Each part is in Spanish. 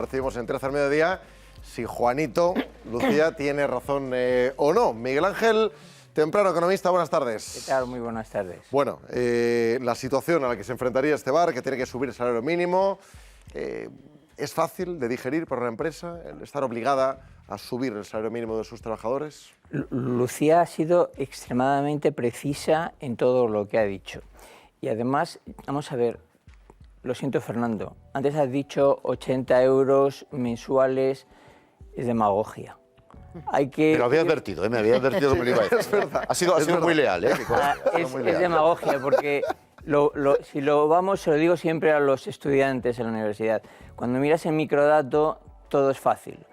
Recibimos en 13 al mediodía si Juanito, Lucía, tiene razón o no. Miguel Ángel Temprano, economista, buenas tardes. ¿Qué tal? Muy buenas tardes. Bueno, la situación a la que se enfrentaría este bar, que tiene que subir el salario mínimo, ¿es fácil de digerir para una empresa el estar obligada a subir el salario mínimo de sus trabajadores? Lucía ha sido extremadamente precisa en todo lo que ha dicho. Y además, vamos a ver, lo siento, Fernando, antes has dicho 80 euros mensuales, es demagogia. Hay que... Me lo había advertido, me había advertido que me lo iba a decir. Es verdad. Ha sido muy leal, Es demagogia, porque si lo vamos, se lo digo siempre a los estudiantes en la universidad. Cuando miras en microdato, todo es fácil.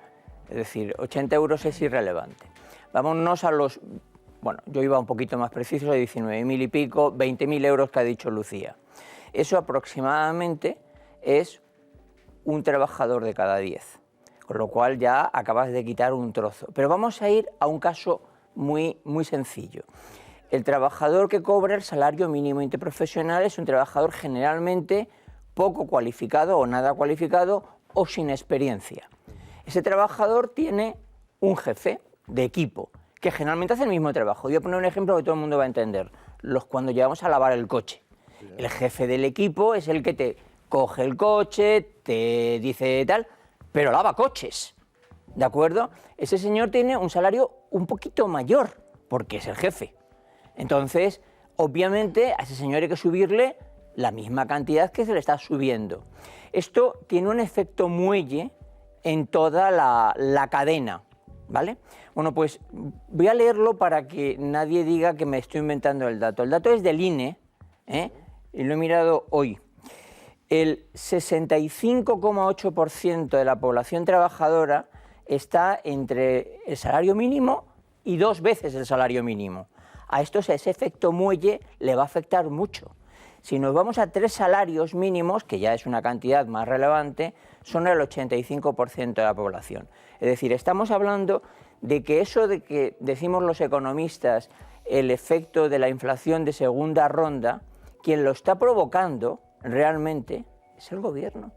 Es decir, 80 euros es irrelevante. Vámonos a los... Bueno, yo iba un poquito más preciso, 19.000 y pico, 20.000 euros que ha dicho Lucía. Eso aproximadamente es un trabajador de cada 10, con lo cual ya acabas de quitar un trozo. Pero vamos a ir a un caso muy sencillo. El trabajador que cobra el salario mínimo interprofesional es un trabajador generalmente poco cualificado o nada cualificado o sin experiencia. Ese trabajador tiene un jefe de equipo que generalmente hace el mismo trabajo. Voy a poner un ejemplo que todo el mundo va a entender. Cuando llevamos a lavar el coche. El jefe del equipo es el que te coge el coche, te dice tal, pero lava coches, ¿de acuerdo? Ese señor tiene un salario un poquito mayor, porque es el jefe. Entonces, obviamente, a ese señor hay que subirle la misma cantidad que se le está subiendo. Esto tiene un efecto muelle en toda la cadena, ¿vale? Bueno, pues voy a leerlo para que nadie diga que me estoy inventando el dato. El dato es del INE, y lo he mirado hoy. El 65,8% de la población trabajadora está entre el salario mínimo y 2 veces el salario mínimo. A estos ese efecto muelle le va a afectar mucho. Si nos vamos a 3 salarios mínimos, que ya es una cantidad más relevante, son el 85% de la población. Es decir, estamos hablando de que eso de que decimos los economistas, el efecto de la inflación de segunda ronda, quien lo está provocando realmente es el gobierno.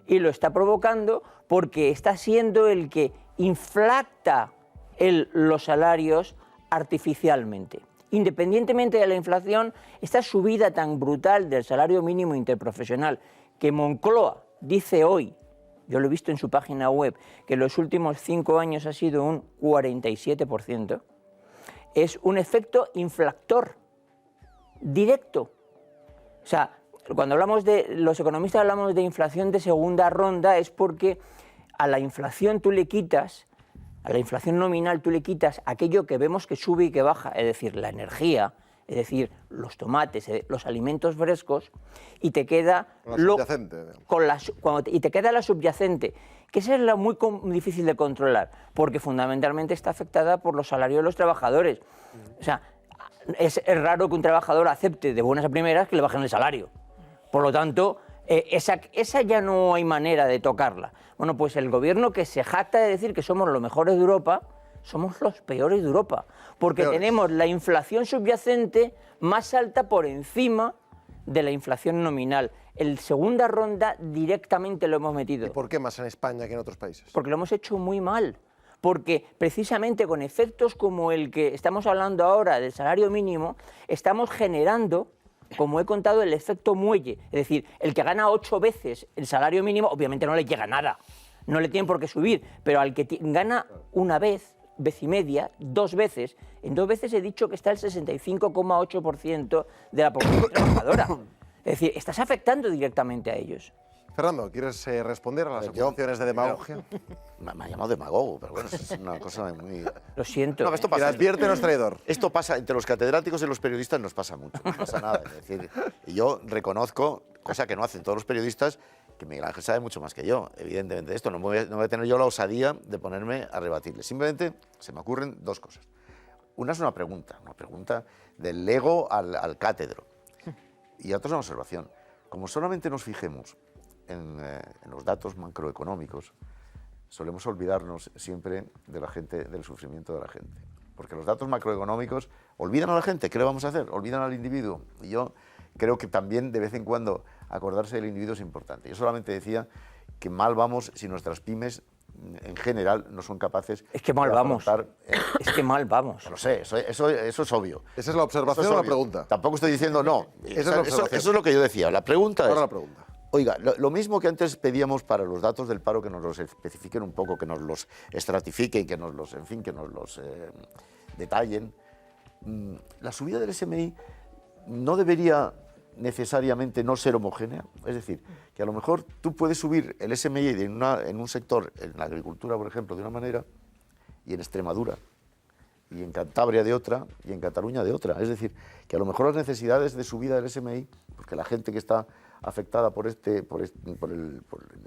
Y lo está provocando porque está siendo el que inflacta los salarios artificialmente. Independientemente de la inflación, esta subida tan brutal del salario mínimo interprofesional que Moncloa dice hoy, yo lo he visto en su página web, que en los últimos 5 años ha sido un 47%, es un efecto inflactor directo. O sea, cuando los economistas hablamos de inflación de segunda ronda es porque a la inflación tú le quitas, a la inflación nominal tú le quitas aquello que vemos que sube y que baja, es decir, la energía, es decir, los tomates, los alimentos frescos, y te queda y te queda la subyacente, que esa es la muy difícil de controlar, porque fundamentalmente está afectada por los salarios de los trabajadores. O sea, es raro que un trabajador acepte de buenas a primeras que le bajen el salario. Por lo tanto, esa ya no hay manera de tocarla. Bueno, pues el gobierno que se jacta de decir que somos los mejores de Europa, somos los peores de Europa, porque tenemos la inflación subyacente más alta por encima de la inflación nominal. En segunda ronda directamente lo hemos metido. ¿Y por qué más en España que en otros países? Porque lo hemos hecho muy mal. Porque precisamente con efectos como el que estamos hablando ahora del salario mínimo, estamos generando, como he contado, el efecto muelle. Es decir, el que gana 8 veces el salario mínimo, obviamente no le llega nada, no le tienen por qué subir, pero al que gana una vez y media, 2 veces, en 2 veces he dicho que está el 65,8% de la población trabajadora. Es decir, estás afectando directamente a ellos. Fernando, ¿quieres responder a las acusaciones de demagogia? Me ha llamado demagogo, pero bueno, es una cosa muy... Lo siento. No, esto pasa. Y advierte no es traidor. Esto pasa entre los catedráticos y los periodistas, nos pasa mucho, no pasa nada. Es decir, y yo reconozco, cosa que no hacen todos los periodistas, que Miguel Ángel sabe mucho más que yo, evidentemente, de esto. No voy a tener yo la osadía de ponerme a rebatirle. Simplemente se me ocurren 2 cosas. Una es una pregunta del lego al cátedro. Y otra es una observación. Como solamente nos fijemos en los datos macroeconómicos, solemos olvidarnos siempre de la gente, del sufrimiento de la gente. Porque los datos macroeconómicos olvidan a la gente. ¿Qué le vamos a hacer? Olvidan al individuo. Y yo creo que también de vez en cuando acordarse del individuo es importante. Yo solamente decía que mal vamos si nuestras pymes en general no son capaces Es que mal de vamos. afrontar, Es que mal vamos. Lo sé, eso es obvio. ¿Esa es la observación Eso es o la obvio. pregunta? Tampoco estoy diciendo no. Esa es la observación. Eso es lo que yo decía. La pregunta Ahora es... la pregunta. Oiga, lo mismo que antes pedíamos para los datos del paro, que nos los especifiquen un poco, que nos los estratifiquen, que nos los, en fin, que nos los detallen. La subida del SMI no debería necesariamente no ser homogénea. Es decir, que a lo mejor tú puedes subir el SMI en un sector, en la agricultura, por ejemplo, de una manera, y en Extremadura, y en Cantabria de otra, y en Cataluña de otra. Es decir, que a lo mejor las necesidades de subida del SMI, porque la gente que está afectada por el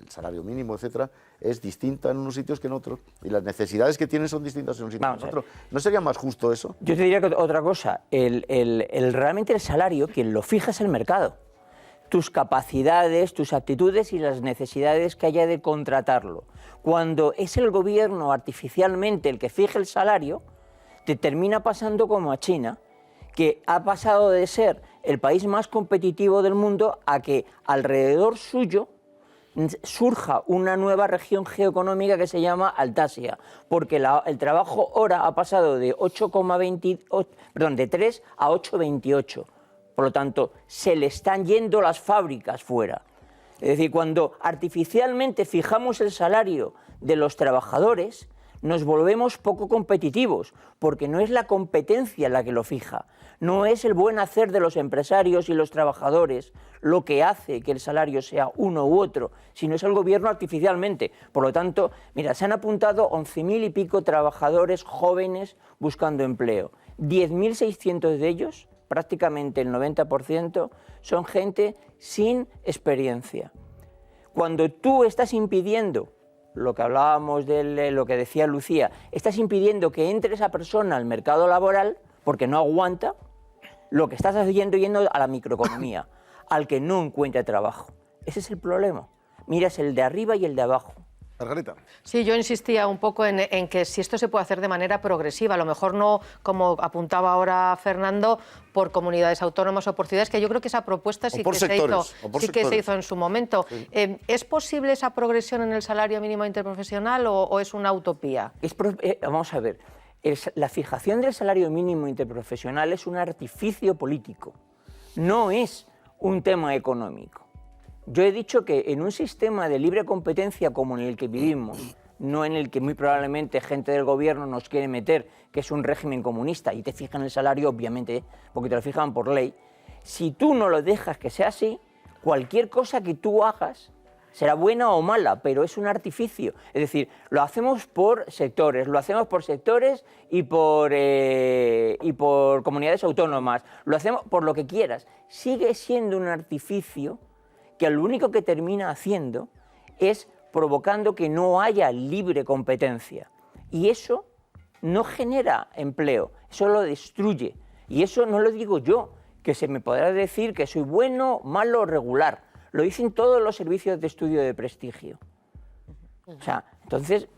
salario mínimo, etcétera, es distinta en unos sitios que en otros, y las necesidades que tienen son distintas en un sitio que en otro. ¿No sería más justo eso? Yo te diría que otra cosa, realmente el salario, quien lo fija es el mercado. Tus capacidades, tus aptitudes y las necesidades que haya de contratarlo. Cuando es el gobierno artificialmente el que fija el salario, te termina pasando como a China, que ha pasado de ser el país más competitivo del mundo a que alrededor suyo surja una nueva región geoeconómica que se llama Altasia, porque el trabajo hora ha pasado de 3 a 8,28. Por lo tanto, se le están yendo las fábricas fuera. Es decir, cuando artificialmente fijamos el salario de los trabajadores, nos volvemos poco competitivos, porque no es la competencia la que lo fija, no es el buen hacer de los empresarios y los trabajadores lo que hace que el salario sea uno u otro, sino es el gobierno artificialmente. Por lo tanto, mira, se han apuntado 11.000 y pico trabajadores jóvenes buscando empleo. 10.600 de ellos, prácticamente el 90%, son gente sin experiencia. Cuando tú estás impidiendo, lo que hablábamos de lo que decía Lucía, estás impidiendo que entre esa persona al mercado laboral porque no aguanta, lo que estás haciendo yendo a la microeconomía, al que no encuentra trabajo. Ese es el problema. Miras el de arriba y el de abajo. Margarita. Sí, yo insistía un poco en que si esto se puede hacer de manera progresiva, a lo mejor no, como apuntaba ahora Fernando, por comunidades autónomas o por ciudades, que yo creo que esa propuesta sí que se hizo en su momento. Sí. ¿Es posible esa progresión en el salario mínimo interprofesional o es una utopía? Vamos a ver, la fijación del salario mínimo interprofesional es un artificio político, no es un tema económico. Yo he dicho que en un sistema de libre competencia como en el que vivimos, no en el que muy probablemente gente del gobierno nos quiere meter, que es un régimen comunista, y te fijan el salario, obviamente, porque te lo fijan por ley, si tú no lo dejas que sea así, cualquier cosa que tú hagas será buena o mala, pero es un artificio. Es decir, lo hacemos por sectores y por comunidades autónomas, lo hacemos por lo que quieras. Sigue siendo un artificio que lo único que termina haciendo es provocando que no haya libre competencia. Y eso no genera empleo, eso lo destruye. Y eso no lo digo yo, que se me podrá decir que soy bueno, malo, regular. Lo dicen todos los servicios de estudio de prestigio. O sea, entonces,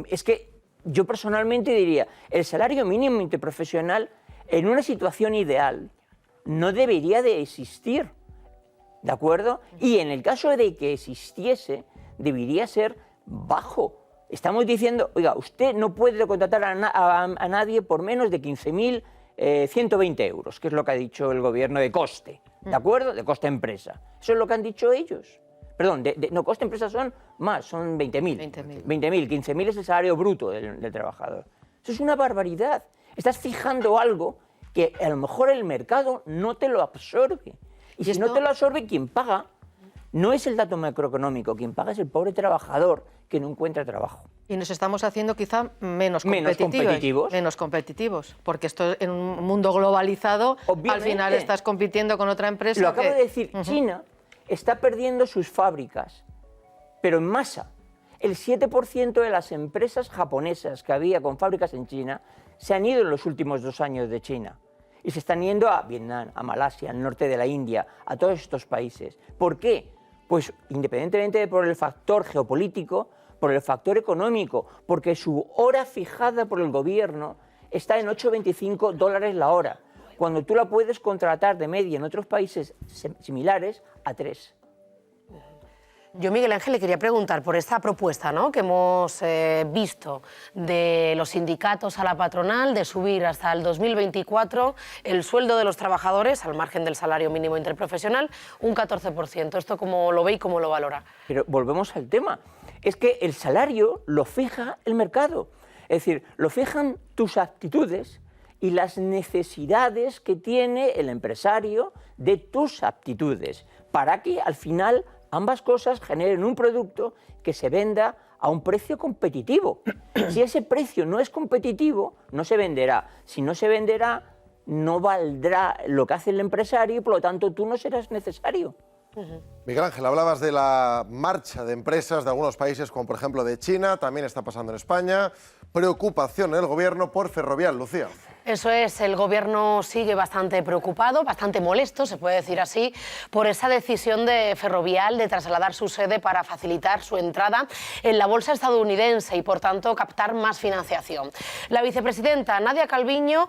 es que yo personalmente diría, el salario mínimo interprofesional en una situación ideal no debería de existir. ¿De acuerdo? Y en el caso de que existiese, debería ser bajo. Estamos diciendo, oiga, usted no puede contratar a nadie por menos de 15.120 euros, que es lo que ha dicho el gobierno de coste, ¿de acuerdo? De coste empresa. Eso es lo que han dicho ellos. Perdón, no, coste empresa son más, son 20.000. 15.000 es el salario bruto del trabajador. Eso es una barbaridad. Estás fijando algo que a lo mejor el mercado no te lo absorbe. Y si no te lo absorbe, quien paga no es el dato macroeconómico, quien paga es el pobre trabajador que no encuentra trabajo. Y nos estamos haciendo quizá menos competitivos, porque esto en un mundo globalizado, obviamente, al final estás compitiendo con otra empresa. Lo acabo de decir, China está perdiendo sus fábricas, pero en masa. El 7% de las empresas japonesas que había con fábricas en China se han ido en los últimos 2 años de China. Y se están yendo a Vietnam, a Malasia, al norte de la India, a todos estos países. ¿Por qué? Pues independientemente por el factor geopolítico, por el factor económico, porque su hora fijada por el gobierno está en $8,25 la hora, cuando tú la puedes contratar de media en otros países similares a 3. Yo, Miguel Ángel, le quería preguntar por esta propuesta, ¿no?, que hemos visto de los sindicatos a la patronal de subir hasta el 2024 el sueldo de los trabajadores, al margen del salario mínimo interprofesional, un 14%. ¿Esto cómo lo ve y cómo lo valora? Pero volvemos al tema. Es que el salario lo fija el mercado. Es decir, lo fijan tus aptitudes y las necesidades que tiene el empresario de tus aptitudes, para que al final ambas cosas generen un producto que se venda a un precio competitivo. Si ese precio no es competitivo, no se venderá. Si no se venderá, no valdrá lo que hace el empresario y por lo tanto tú no serás necesario. Miguel Ángel, hablabas de la marcha de empresas de algunos países, como por ejemplo de China, también está pasando en España. Preocupación en el gobierno por Ferrovial, Lucía. Eso es, el Gobierno sigue bastante preocupado, bastante molesto, se puede decir así, por esa decisión de Ferrovial de trasladar su sede para facilitar su entrada en la bolsa estadounidense y, por tanto, captar más financiación. La vicepresidenta Nadia Calviño,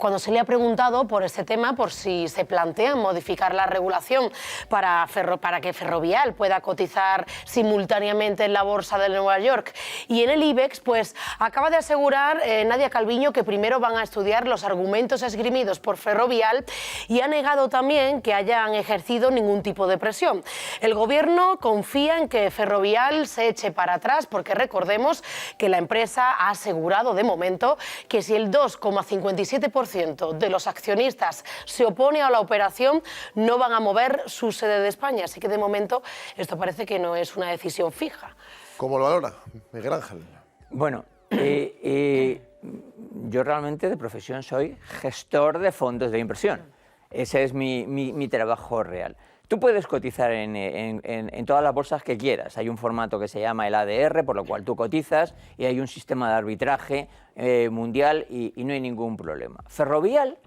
cuando se le ha preguntado por este tema, por si se plantea modificar la regulación para que Ferrovial pueda cotizar simultáneamente en la bolsa de Nueva York y en el IBEX, pues acaba de asegurar Nadia Calviño que primero van a estudiar los argumentos esgrimidos por Ferrovial y ha negado también que hayan ejercido ningún tipo de presión. El Gobierno confía en que Ferrovial se eche para atrás porque recordemos que la empresa ha asegurado de momento que si el 2,57% de los accionistas se opone a la operación no van a mover su sede de España. Así que de momento esto parece que no es una decisión fija. ¿Cómo lo valora, Miguel Ángel? Bueno, yo realmente de profesión soy gestor de fondos de inversión. Ese es mi trabajo real. Tú puedes cotizar en todas las bolsas que quieras. Hay un formato que se llama el ADR, por lo cual tú cotizas, y hay un sistema de arbitraje mundial y no hay ningún problema. Ferrovial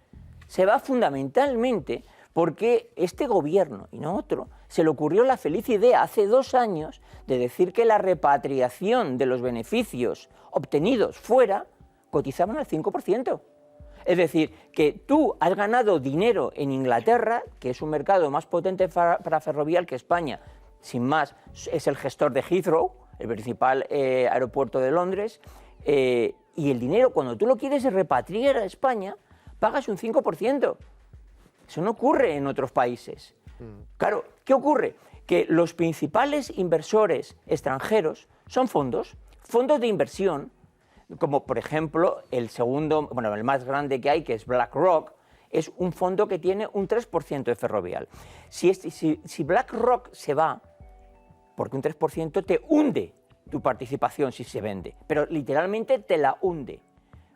se va fundamentalmente porque este gobierno, y no otro, se le ocurrió la feliz idea hace 2 años de decir que la repatriación de los beneficios obtenidos fuera cotizaban al 5%. Es decir, que tú has ganado dinero en Inglaterra, que es un mercado más potente para Ferrovial que España, sin más, es el gestor de Heathrow, el principal aeropuerto de Londres, y el dinero, cuando tú lo quieres repatriar a España, pagas un 5%. Eso no ocurre en otros países. Claro, ¿qué ocurre? Que los principales inversores extranjeros son fondos de inversión, como por ejemplo el más grande que hay, que es BlackRock, es un fondo que tiene un 3% de Ferrovial. Si BlackRock se va, porque un 3% te hunde tu participación si se vende, pero literalmente te la hunde,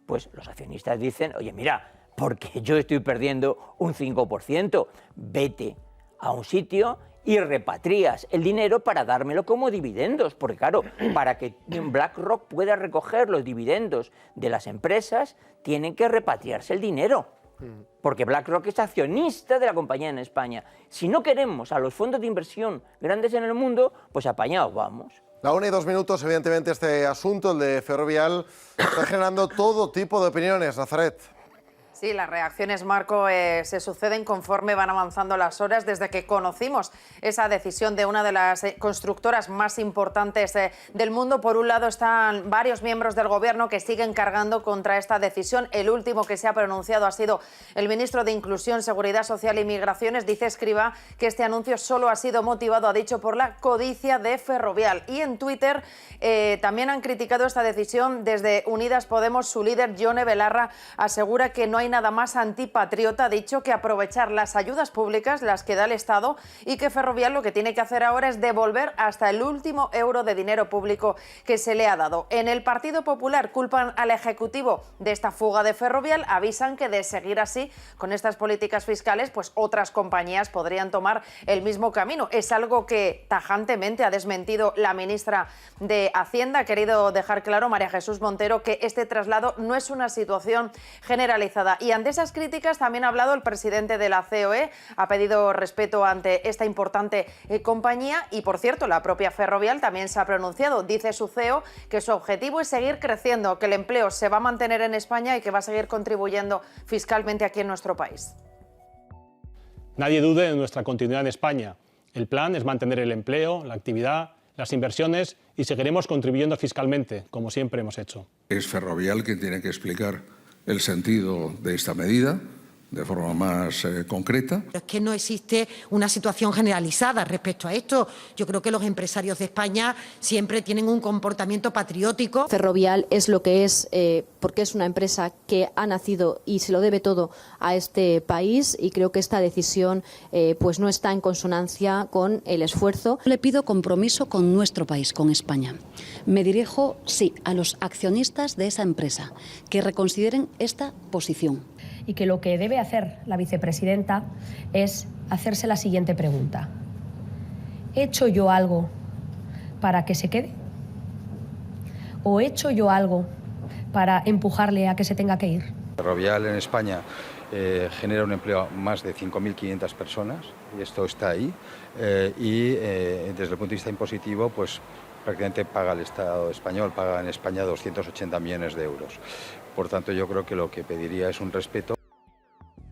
pues los accionistas dicen, oye, mira, porque yo estoy perdiendo un 5%, vete a un sitio y repatrias el dinero para dármelo como dividendos, porque claro, para que BlackRock pueda recoger los dividendos de las empresas, tienen que repatriarse el dinero, porque BlackRock es accionista de la compañía en España. Si no queremos a los fondos de inversión grandes en el mundo, pues apañados vamos. La 1:02, evidentemente este asunto, el de Ferrovial, está generando todo tipo de opiniones. Nazaret. Sí, las reacciones, Marco, se suceden conforme van avanzando las horas desde que conocimos esa decisión de una de las constructoras más importantes del mundo. Por un lado están varios miembros del Gobierno que siguen cargando contra esta decisión. El último que se ha pronunciado ha sido el ministro de Inclusión, Seguridad Social y Migraciones. Dice Escrivá que este anuncio solo ha sido motivado, ha dicho, por la codicia de Ferrovial. Y en Twitter también han criticado esta decisión desde Unidas Podemos. Su líder, Yone Belarra, asegura que no hay nada más antipatriota, ha dicho, que aprovechar las ayudas públicas, las que da el Estado, y que Ferrovial lo que tiene que hacer ahora es devolver hasta el último euro de dinero público que se le ha dado. En el Partido Popular culpan al Ejecutivo de esta fuga de Ferrovial, avisan que de seguir así con estas políticas fiscales, pues otras compañías podrían tomar el mismo camino. Es algo que tajantemente ha desmentido la ministra de Hacienda. Ha querido dejar claro, María Jesús Montero, que este traslado no es una situación generalizada. Y ante esas críticas también ha hablado el presidente de la COE, ha pedido respeto ante esta importante compañía y, por cierto, la propia Ferrovial también se ha pronunciado. Dice su CEO que su objetivo es seguir creciendo, que el empleo se va a mantener en España y que va a seguir contribuyendo fiscalmente aquí en nuestro país. Nadie dude de nuestra continuidad en España. El plan es mantener el empleo, la actividad, las inversiones y seguiremos contribuyendo fiscalmente, como siempre hemos hecho. Es Ferrovial quien tiene que explicar el sentido de esta medida de forma más concreta. Es que no existe una situación generalizada respecto a esto. Yo creo que los empresarios de España siempre tienen un comportamiento patriótico. Ferrovial es lo que es porque es una empresa que ha nacido y se lo debe todo a este país, y creo que esta decisión pues no está en consonancia con el esfuerzo. Le pido compromiso con nuestro país, con España. Me dirijo, sí, a los accionistas de esa empresa, que reconsideren esta posición. Y que lo que debe hacer la vicepresidenta es hacerse la siguiente pregunta. ¿He hecho yo algo para que se quede? ¿O he hecho yo algo para empujarle a que se tenga que ir? Ferrovial en España genera un empleo a más de 5.500 personas, y esto está ahí, y desde el punto de vista impositivo, pues prácticamente paga el Estado español, paga en España 280 millones de euros. Por tanto, yo creo que lo que pediría es un respeto.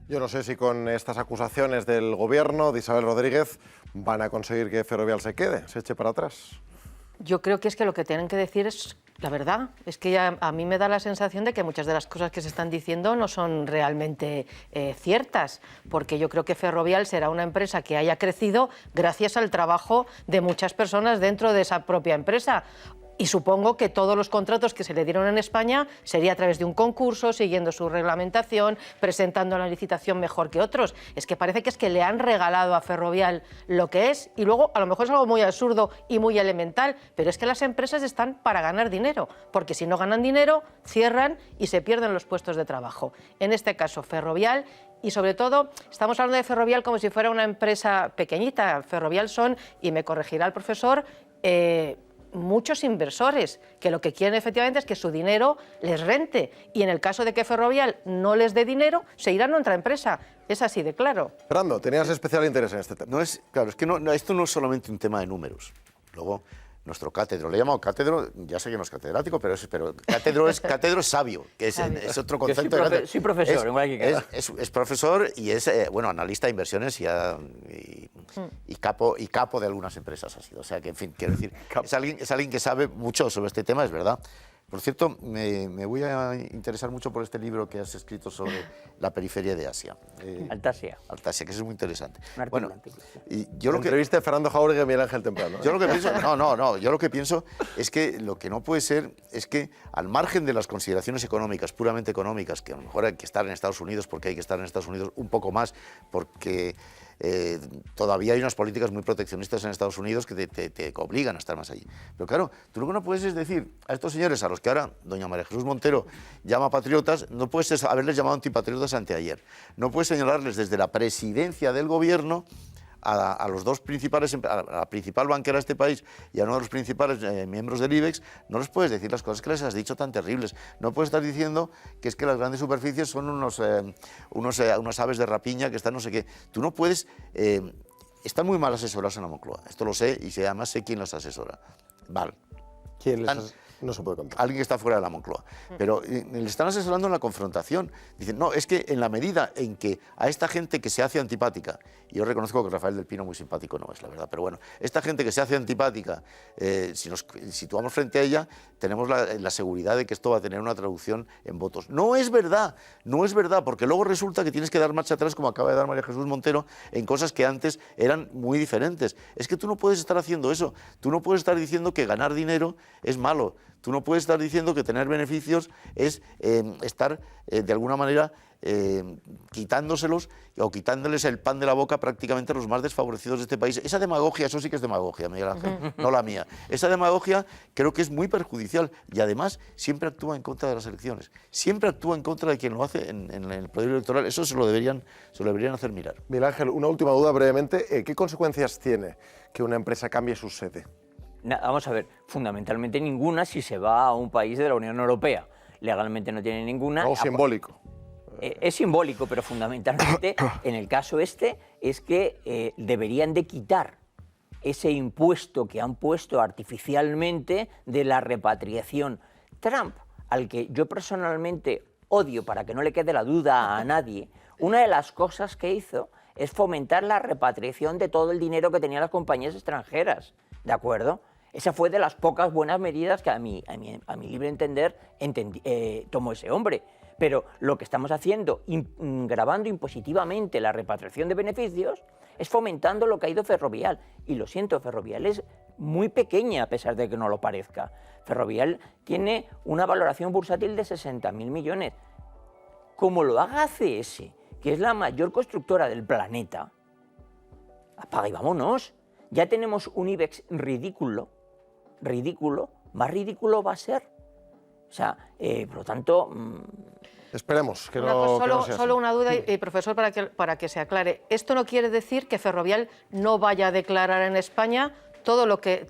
Yo no sé si con estas acusaciones del gobierno de Isabel Rodríguez van a conseguir que Ferrovial se quede, se eche para atrás. Yo creo que es que lo que tienen que decir es la verdad. Es que ya a mí me da la sensación de que muchas de las cosas que se están diciendo no son realmente ciertas, porque yo creo que Ferrovial será una empresa que haya crecido gracias al trabajo de muchas personas dentro de esa propia empresa. Y supongo que todos los contratos que se le dieron en España sería a través de un concurso, siguiendo su reglamentación, presentando la licitación mejor que otros. Es que le han regalado a Ferrovial lo que es, y luego a lo mejor es algo muy absurdo y muy elemental, pero es que las empresas están para ganar dinero, porque si no ganan dinero, cierran y se pierden los puestos de trabajo. En este caso, Ferrovial. Y sobre todo, estamos hablando de Ferrovial como si fuera una empresa pequeñita. Ferrovial son, y me corregirá el profesor, muchos inversores que lo que quieren efectivamente es que su dinero les rente, y en el caso de que Ferrovial no les dé dinero, se irán a otra empresa. Es así de claro. Fernando, tenías especial interés en este tema. Claro, es que esto no es solamente un tema de números. Luego, nuestro cátedro, le he llamado cátedro, ya sé que no es catedrático, pero cátedro es sabio, que es otro concepto. Soy profesor, es profesor y es analista de inversiones y capo de algunas empresas ha sido. O sea que, en fin, quiero decir, es alguien que sabe mucho sobre este tema, es verdad. Por cierto, me voy a interesar mucho por este libro que has escrito sobre la periferia de Asia. Altasia. Altasia, que es muy interesante. Bueno, y yo lo que entrevista de Fernando Jáuregui y Miguel Ángel Temprano. Yo lo que pienso, yo lo que pienso es que lo que no puede ser es que, al margen de las consideraciones económicas, puramente económicas, que a lo mejor hay que estar en Estados Unidos porque hay que estar en Estados Unidos un poco más, porque todavía hay unas políticas muy proteccionistas en Estados Unidos que te obligan a estar más allí. Pero claro, tú lo que no puedes es decir a estos señores, a los que ahora doña María Jesús Montero llama patriotas, no puedes haberles llamado antipatriotas anteayer. No puedes señalarles desde la presidencia del gobierno a los dos principales, a la principal banquera de este país y a uno de los principales miembros del IBEX, no les puedes decir las cosas que les has dicho tan terribles. No puedes estar diciendo que es que las grandes superficies son unas aves de rapiña que están no sé qué. Tú no puedes. Están muy mal asesorados en la Moncloa. Esto lo sé, y además sé quién las asesora. Vale. ¿Quién les No se puede contar. Alguien que está fuera de la Moncloa. Pero le están asesorando en la confrontación. Dicen, no, es que en la medida en que a esta gente que se hace antipática, y yo reconozco que Rafael del Pino muy simpático no es, la verdad, pero bueno, esta gente que se hace antipática, si nos situamos frente a ella, tenemos la seguridad de que esto va a tener una traducción en votos. No es verdad, porque luego resulta que tienes que dar marcha atrás, como acaba de dar María Jesús Montero, en cosas que antes eran muy diferentes. Es que tú no puedes estar haciendo eso. Tú no puedes estar diciendo que ganar dinero es malo. Tú no puedes estar diciendo que tener beneficios es estar, de alguna manera, quitándoselos o quitándoles el pan de la boca prácticamente a los más desfavorecidos de este país. Esa demagogia, eso sí que es demagogia, Miguel Ángel, no la mía. Esa demagogia creo que es muy perjudicial y además siempre actúa en contra de las elecciones. Siempre actúa en contra de quien lo hace en el poder electoral. Eso se lo deberían hacer mirar. Miguel Ángel, una última duda brevemente. ¿Qué consecuencias tiene que una empresa cambie su sede? Vamos a ver, fundamentalmente ninguna si se va a un país de la Unión Europea. Legalmente no tiene ninguna. Algo simbólico. Es simbólico, pero fundamentalmente en el caso este es que deberían de quitar ese impuesto que han puesto artificialmente de la repatriación. Trump, al que yo personalmente odio, para que no le quede la duda a nadie, una de las cosas que hizo es fomentar la repatriación de todo el dinero que tenían las compañías extranjeras, ¿de acuerdo? Esa fue de las pocas buenas medidas que a mi libre entender tomó ese hombre. Pero lo que estamos haciendo, gravando impositivamente la repatriación de beneficios, es fomentando lo que ha ido Ferrovial. Y lo siento, Ferrovial es muy pequeña a pesar de que no lo parezca. Ferrovial tiene una valoración bursátil de 60.000 millones. Como lo haga ACS, que es la mayor constructora del planeta, apaga y vámonos. Ya tenemos un IBEX ridículo, más ridículo va a ser. O sea, por lo tanto... Esperemos que no sea así. Solo una duda, profesor, para que se aclare. Esto no quiere decir que Ferrovial no vaya a declarar en España todo lo que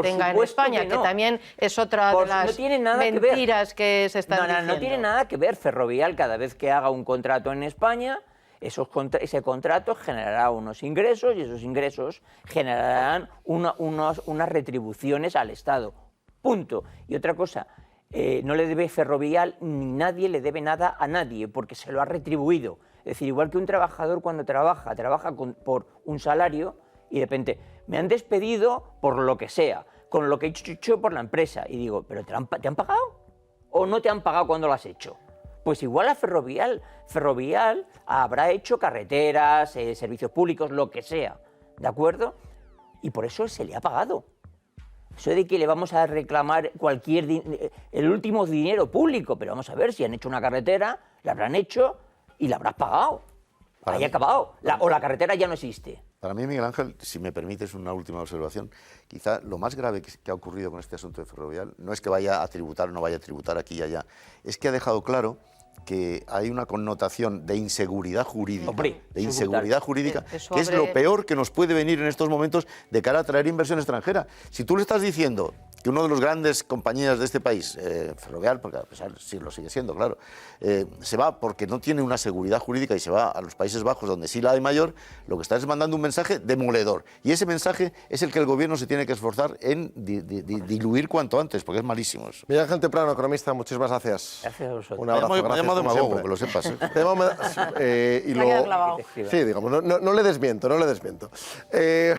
tenga en España, que también es otra de las mentiras que se están diciendo. No tiene nada que ver. Ferrovial, cada vez que haga un contrato en España, ese contrato generará unos ingresos y esos ingresos generarán unas retribuciones al Estado. Punto. Y otra cosa, no le debe Ferrovial, ni nadie le debe nada a nadie, porque se lo ha retribuido. Es decir, igual que un trabajador cuando trabaja por un salario y de repente me han despedido por lo que sea, con lo que he hecho por la empresa. Y digo, ¿pero te han pagado? ¿O no te han pagado cuando lo has hecho? Pues igual a Ferrovial habrá hecho carreteras, servicios públicos, lo que sea, ¿de acuerdo? Y por eso se le ha pagado. Eso de que le vamos a reclamar el último dinero público, pero vamos a ver, si han hecho una carretera, la habrán hecho y la habrás pagado. Ahí ha acabado. O la carretera ya no existe. Para mí, Miguel Ángel, si me permites una última observación, quizá lo más grave que ha ocurrido con este asunto de Ferrovial no es que vaya a tributar o no vaya a tributar aquí y allá, es que ha dejado claro que hay una connotación de inseguridad jurídica, que es lo peor que nos puede venir en estos momentos de cara a traer inversión extranjera. Si tú le estás diciendo que una de las grandes compañías de este país, Ferrovial, porque a pesar sí lo sigue siendo, claro, se va porque no tiene una seguridad jurídica y se va a los Países Bajos, donde sí la hay mayor, lo que estás es mandando un mensaje demoledor. Y ese mensaje es el que el gobierno se tiene que esforzar en diluir cuanto antes, porque es malísimo eso. Miguel Ángel Temprano, economista, muchísimas gracias. Gracias a vosotros. Un abrazo, gracias. Me ha llamado demagogo, que lo sepas. Me ha quedado clavado. Sí, digamos, no le desmiento.